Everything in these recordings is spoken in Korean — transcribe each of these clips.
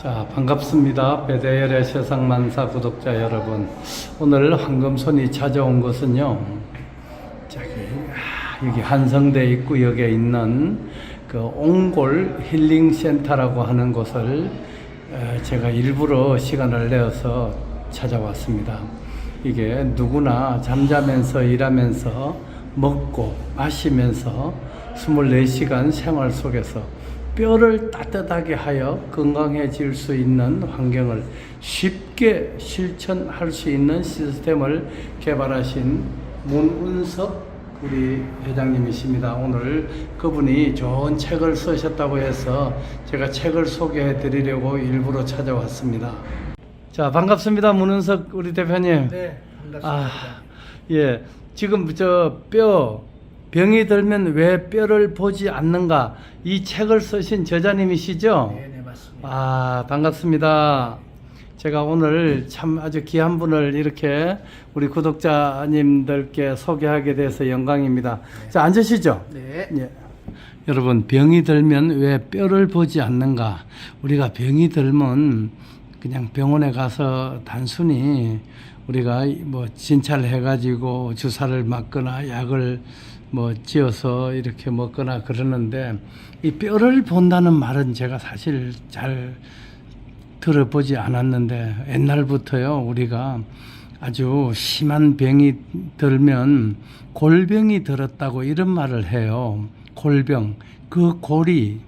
자, 반갑습니다. 배대열의 세상만사 구독자 여러분. 오늘 황금손이 찾아온 것은요, 여기 한성대 입구역에 있는 그 옹골 힐링센터라고 하는 곳을 제가 일부러 시간을 내어서 찾아왔습니다. 이게 누구나 잠자면서 일하면서 먹고 마시면서 24시간 생활 속에서 뼈를 따뜻하게 하여 건강해질 수 있는 환경을 쉽게 실천할 수 있는 시스템을 개발하신 문운석 우리 회장님이십니다. 오늘 그분이 좋은 책을 쓰셨다고 해서 제가 책을 소개해 드리려고 일부러 찾아왔습니다. 자, 반갑습니다. 문운석 우리 대표님. 네, 반갑습니다. 예. 지금 병이 들면 왜 뼈를 보지 않는가? 이 책을 쓰신 저자님이시죠? 네, 맞습니다. 아, 반갑습니다. 제가 오늘 참 아주 귀한 분을 이렇게 우리 구독자님들께 소개하게 돼서 영광입니다. 네. 자, 앉으시죠. 네. 예. 여러분, 병이 들면 왜 뼈를 보지 않는가? 우리가 병이 들면 그냥 병원에 가서 단순히 우리가 뭐 진찰을 해가지고 주사를 맞거나 약을 지어서 이렇게 먹거나 그러는데, 이 뼈를 본다는 말은 제가 사실 잘 들어보지 않았는데, 옛날부터요 우리가 아주 심한 병이 들면 골병이 들었다고 이런 말을 해요. 골병, 그 골이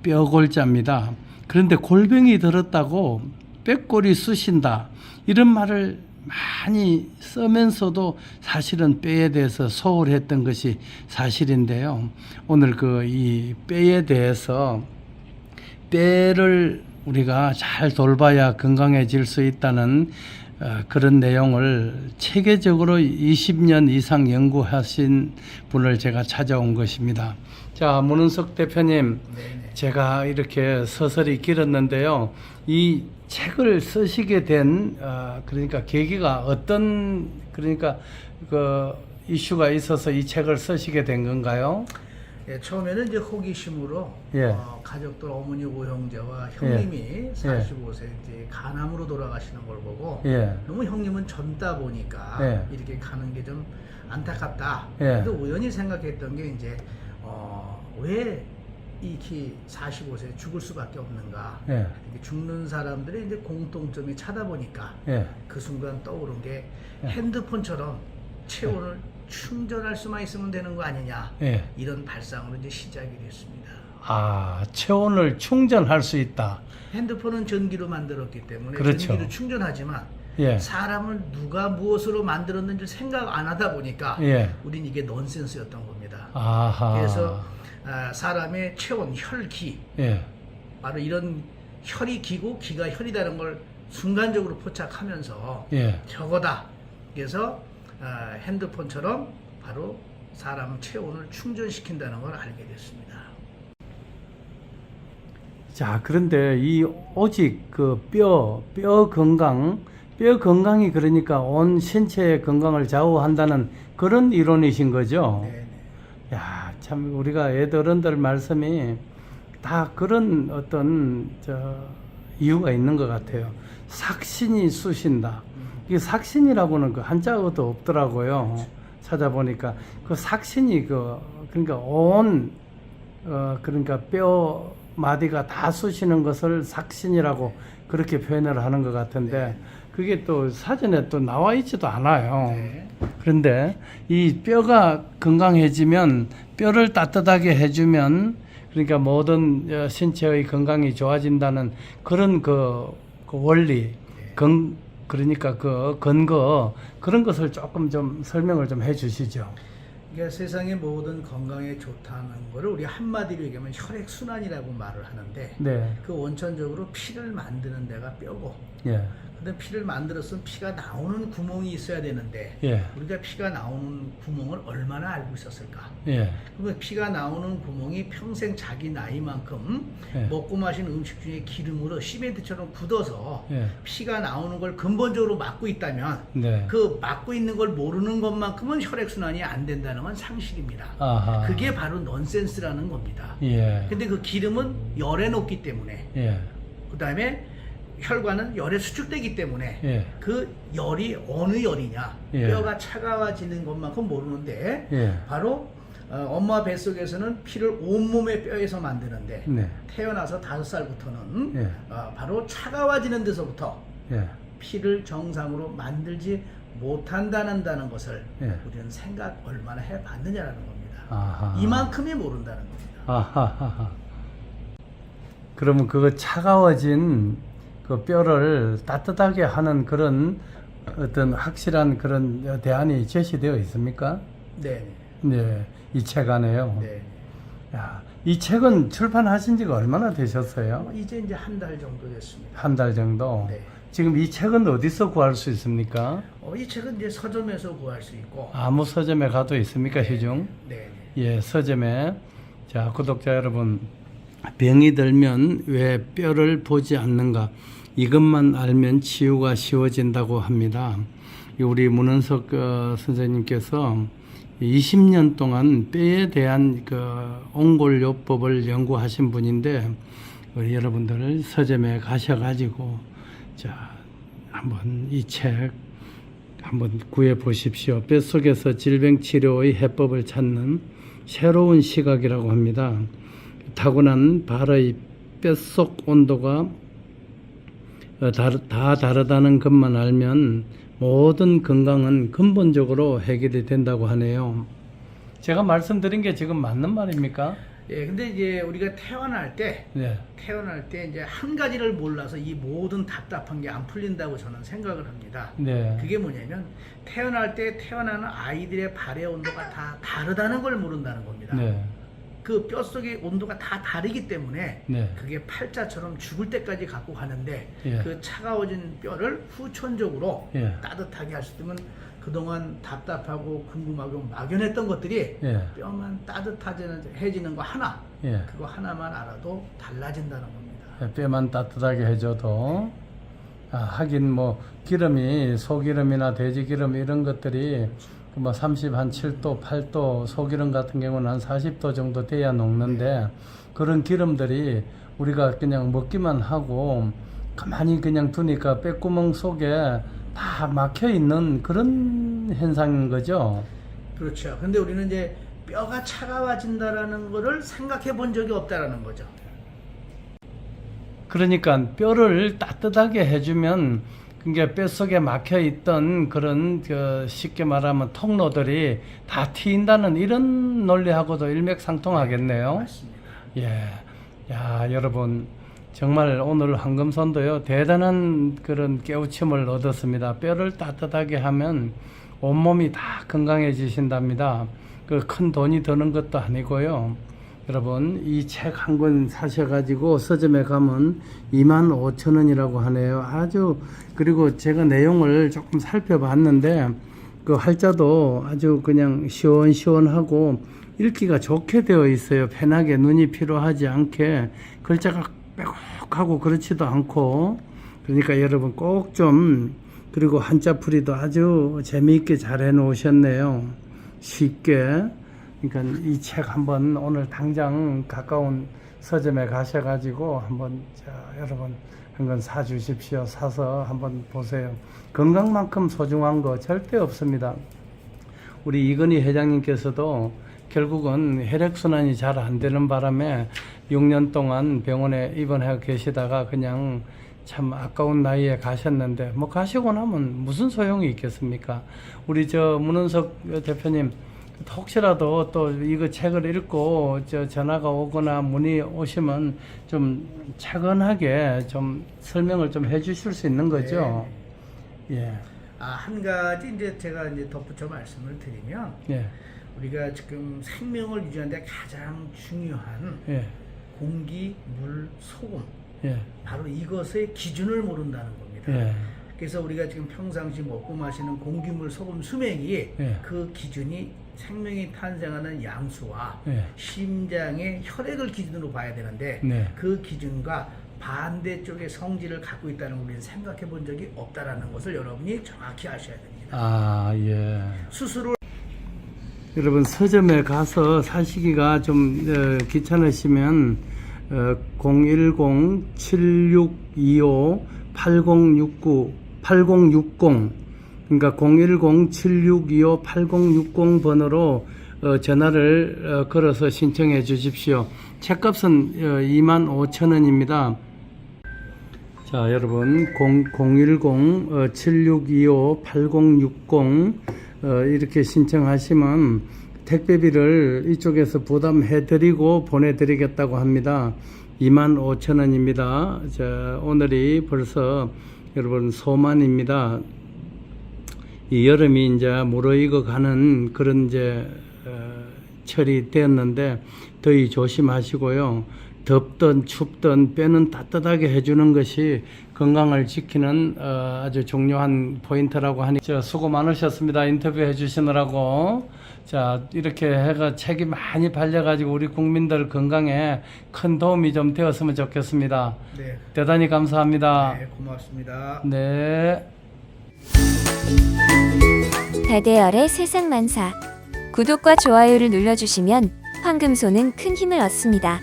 뼈골자입니다. 그런데 골병이 들었다고 뼈골이 쑤신다 이런 말을 많이 쓰면서도 사실은 뼈에 대해서 소홀했던 것이 사실인데요. 오늘 이 뼈에 대해서 뼈를 우리가 잘 돌봐야 건강해질 수 있다는 그런 내용을 체계적으로 20년 이상 연구하신 분을 제가 찾아온 것입니다. 자, 문은석 대표님, 네네. 제가 이렇게 서서히 길었는데요. 이 책을 쓰시게 된 그러니까 계기가 그 이슈가 있어서 이 책을 쓰시게 된 건가요? 예, 처음에는 이제 호기심으로 예. 가족들 어머니 오형제와 형님이 45세 이제 간암으로 돌아가시는 걸 보고 너무 형님은 젊다 보니까 이렇게 가는 게 좀 안타깝다. 근데 우연히 생각했던 게 이제 왜 이렇게 45세에 죽을 수밖에 없는가. 이렇게 죽는 사람들의 이제 공통점이 찾아보니까 그 순간 떠오른 게 핸드폰처럼 체온을 충전할 수만 있으면 되는 거 아니냐. 이런 발상으로 이제 시작이 됐습니다. 아, 체온을 충전할 수 있다. 핸드폰은 전기로 만들었기 때문에 그렇죠. 전기로 충전하지만 사람을 누가 무엇으로 만들었는지 생각 안 하다 보니까 우린 이게 넌센스였던 겁니다. 아하. 그래서 사람의 체온, 혈기, 바로 이런 혈이 기고 기가 혈이다는 걸 순간적으로 포착하면서 저거다. 그래서 핸드폰처럼 바로 사람 체온을 충전시킨다는 걸 알게 됐습니다. 자, 그런데 오직 뼈 건강이 그러니까 온 신체의 건강을 좌우한다는 그런 이론이신 거죠? 네네. 야, 참 우리가 어른들 말씀이 다 그런 어떤 이유가 있는 것 같아요. 삭신이 쑤신다. 이 삭신이라고는 그 한자어도 없더라고요. 찾아보니까 그 삭신이 그러니까 그러니까 뼈 마디가 다 쑤시는 것을 삭신이라고 그렇게 표현을 하는 것 같은데, 그게 또 사전에 또 나와 있지도 않아요. 그런데 이 뼈가 건강해지면, 뼈를 따뜻하게 해주면, 그러니까 모든 신체의 건강이 좋아진다는 그런 그 원리, 그러니까 그 근거, 그런 것을 조금 좀 설명을 좀 해주시죠. 그러니까 세상의 모든 건강에 좋다는 거를 우리 한마디로 얘기하면 혈액순환이라고 말을 하는데, 그 원천적으로 피를 만드는 데가 뼈고, 근데 피를 만들었으면 피가 나오는 구멍이 있어야 되는데 우리가 피가 나오는 구멍을 얼마나 알고 있었을까? 그러면 피가 나오는 구멍이 평생 자기 나이만큼 먹고 마신 음식 중에 기름으로 시멘트처럼 굳어서 피가 나오는 걸 근본적으로 막고 있다면 그 막고 있는 걸 모르는 것만큼은 혈액순환이 안 된다는 건 상식입니다. 아하. 그게 바로 넌센스라는 겁니다. 근데 그 기름은 열에 녹기 때문에 그 다음에 혈관은 열에 수축되기 때문에 예. 그 열이 어느 열이냐, 예. 뼈가 차가워지는 것만큼 모르는데 예. 바로 엄마 뱃속에서는 피를 온몸의 뼈에서 만드는데 네. 태어나서 5살부터는 예. 바로 차가워지는 데서부터 예. 피를 정상으로 만들지 못한다는 것을 예. 우리는 생각 얼마나 해봤느냐라는 겁니다. 아하. 이만큼이 모른다는 겁니다. 아하하하. 그러면 그거 차가워진 그 뼈를 따뜻하게 하는 그런 어떤 확실한 그런 대안이 제시되어 있습니까? 네. 네, 이 책 안에요. 네. 야, 이 책은 출판하신 지가 얼마나 되셨어요? 이제 한 달 정도 됐습니다. 한 달 정도. 네. 지금 이 책은 어디서 구할 수 있습니까? 이 책은 이제 서점에서 구할 수 있고. 아무 서점에 가도 있습니까, 시중? 네. 예, 서점에. 자, 구독자 여러분, 병이 들면 왜 뼈를 보지 않는가? 이것만 알면 치유가 쉬워진다고 합니다. 우리 문은석 선생님께서 20년 동안 뼈에 대한 그 옹골요법을 연구하신 분인데, 우리 여러분들 서점에 가셔가지고, 자, 한번 이 책 한번 구해 보십시오. 뼛속에서 질병 치료의 해법을 찾는 새로운 시각이라고 합니다. 타고난 발의 뼛속 온도가 다 다르다는 것만 알면 모든 건강은 근본적으로 해결이 된다고 하네요. 제가 말씀드린 게 지금 맞는 말입니까? 예, 근데 이제 우리가 태어날 때 이제 한 가지를 몰라서 이 모든 답답한 게 안 풀린다고 저는 생각을 합니다. 네. 그게 뭐냐면 태어날 때 태어나는 아이들의 발의 온도가 다 다르다는 걸 모른다는 겁니다. 네. 그 뼛속의 온도가 다 다르기 때문에 네. 그게 팔자처럼 죽을 때까지 갖고 가는데 예. 그 차가워진 뼈를 후천적으로 예. 따뜻하게 할 수 있으면 그동안 답답하고 궁금하고 막연했던 것들이 예. 뼈만 따뜻해지는 거 하나, 예. 그거 하나만 알아도 달라진다는 겁니다. 뼈만 따뜻하게 해줘도 하긴 뭐 기름이 소기름이나 돼지기름 이런 것들이 뭐 37도, 8도 소기름 같은 경우는 한 40도 정도 돼야 녹는데 그런 기름들이 우리가 그냥 먹기만 하고 가만히 그냥 두니까 뼈구멍 속에 다 막혀 있는 그런 현상인 거죠. 그렇죠. 근데 우리는 이제 뼈가 차가워진다라는 거를 생각해 본 적이 없다라는 거죠. 그러니까 뼈를 따뜻하게 해주면 그게 뼛속에 막혀 있던 그런 쉽게 말하면 통로들이 다 트인다는 이런 논리하고도 일맥상통하겠네요. 맞습니다. 예. 야, 여러분 정말 오늘 황금손도요 대단한 그런 깨우침을 얻었습니다. 뼈를 따뜻하게 하면 온몸이 다 건강해지신답니다. 그 큰 돈이 드는 것도 아니고요. 여러분 이 책 한 권 사셔가지고 서점에 가면 25,000원이라고 하네요. 아주 그리고 제가 내용을 조금 살펴봤는데 그 할자도 아주 그냥 시원시원하고 읽기가 좋게 되어 있어요. 편하게 눈이 피로하지 않게 글자가 빼곡하고 그렇지도 않고 그러니까 여러분 꼭 좀 그리고 한자풀이도 아주 재미있게 잘 해놓으셨네요. 쉽게. 그러니까 이 책 한번 오늘 당장 가까운 서점에 가셔가지고 한번 여러분 한 권 사주십시오. 사서 한번 보세요. 건강만큼 소중한 거 절대 없습니다. 우리 이건희 회장님께서도 결국은 혈액순환이 잘 안 되는 바람에 6년 동안 병원에 입원해 계시다가 그냥 참 아까운 나이에 가셨는데 뭐 가시고 나면 무슨 소용이 있겠습니까? 우리 문은석 대표님 혹시라도 또 이거 책을 읽고 전화가 오거나 문의 오시면 좀 차근하게 좀 설명을 좀 해주실 수 있는 거죠? 네. 예. 한 가지 이제 제가 이제 덧붙여 말씀을 드리면 예. 우리가 지금 생명을 유지하는데 가장 중요한 예. 공기, 물, 소금 예. 바로 이것의 기준을 모른다는 겁니다. 예. 그래서 우리가 지금 평상시 먹고 마시는 공기, 물, 소금, 수맥이 예. 그 기준이 생명이 탄생하는 양수와 예. 심장의 혈액을 기준으로 봐야 되는데 네. 그 기준과 반대쪽의 성질을 갖고 있다는 걸 우리는 생각해 본 적이 없다라는 것을 여러분이 정확히 아셔야 됩니다. 예. 스스로 여러분 서점에 가서 사시기가 좀 귀찮으시면 010-7625 8060 그러니까 010-7625-8060 번호로 전화를 걸어서 신청해 주십시오. 책값은 25,000원입니다. 자, 여러분 010-7625-8060 이렇게 신청하시면 택배비를 이쪽에서 부담해 드리고 보내드리겠다고 합니다. 25,000원입니다. 자, 오늘이 벌써 여러분 소만입니다. 이 여름이 이제 무르익어 가는 그런 이제 철이 되었는데 더위 조심하시고요. 덥든 춥든 뼈는 따뜻하게 해주는 것이 건강을 지키는 아주 중요한 포인트라고 하니 수고 많으셨습니다. 인터뷰 해주시느라고. 자, 이렇게 해가 책이 많이 발려가지고 우리 국민들 건강에 큰 도움이 좀 되었으면 좋겠습니다. 네. 대단히 감사합니다. 네, 고맙습니다. 네. 다대열의 세상만사. 구독과 좋아요를 눌러주시면 황금소는 큰 힘을 얻습니다.